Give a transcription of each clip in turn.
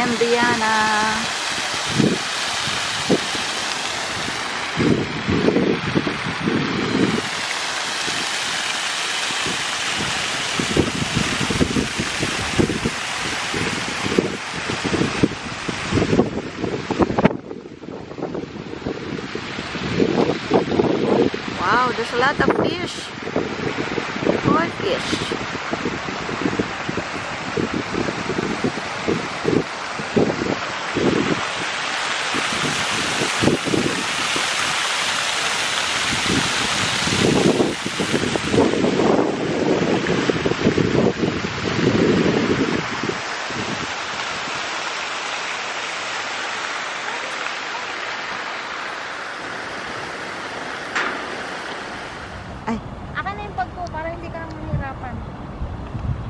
Indiana. Wow, there's a lot of fish. Koi fish. Akin na yung bag ko para hindi ka nang mahirapan.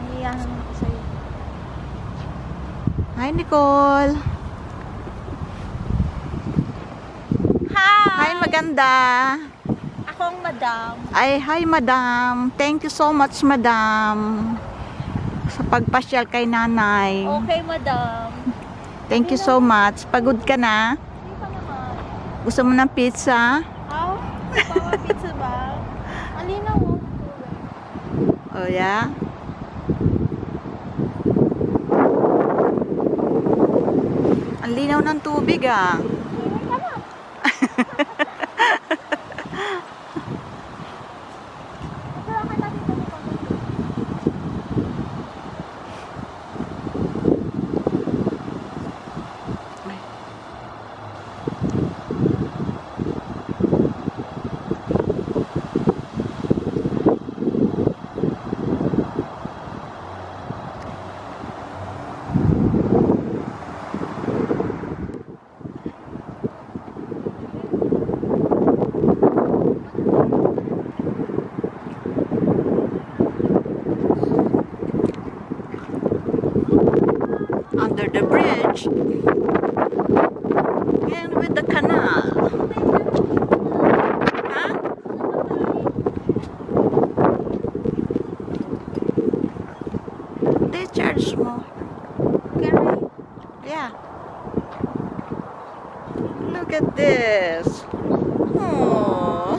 Nahiyahan ako sa'yo. Hi, Nicole. Hi! Hi, maganda. Akong madam. Ay, hi, madam. Thank you so much, madam, sa pagpasyal kay nanay. Okay, madam. Thank you so much. Pagod ka na? Hindi pa naman. Gusto mo ng pizza? How? Bawa pizza ba? Alinaw mo. Oh, yeah? Ang linaw ng tubig, ah. Hindi ka na. Ito lang kita dito mo pag under the bridge and with the canal. Huh? They charge mo. Yeah. Look at this. Oh.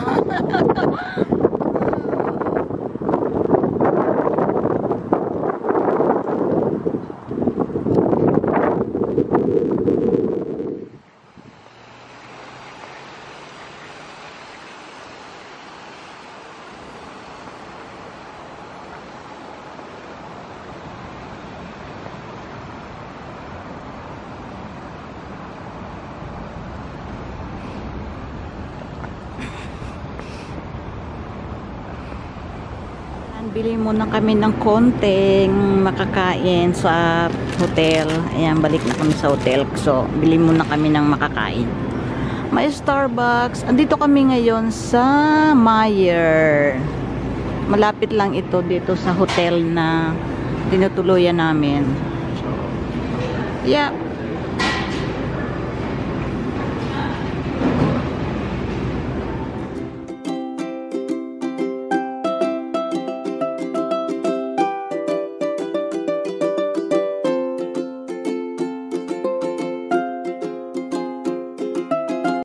Bili muna kami ng konting makakain sa hotel. Ayan, balik na kami sa hotel. So, bili muna kami ng makakain. May Starbucks. Andito kami ngayon sa Meyer. Malapit lang ito dito sa hotel na tinutuluyan namin. So, yeah.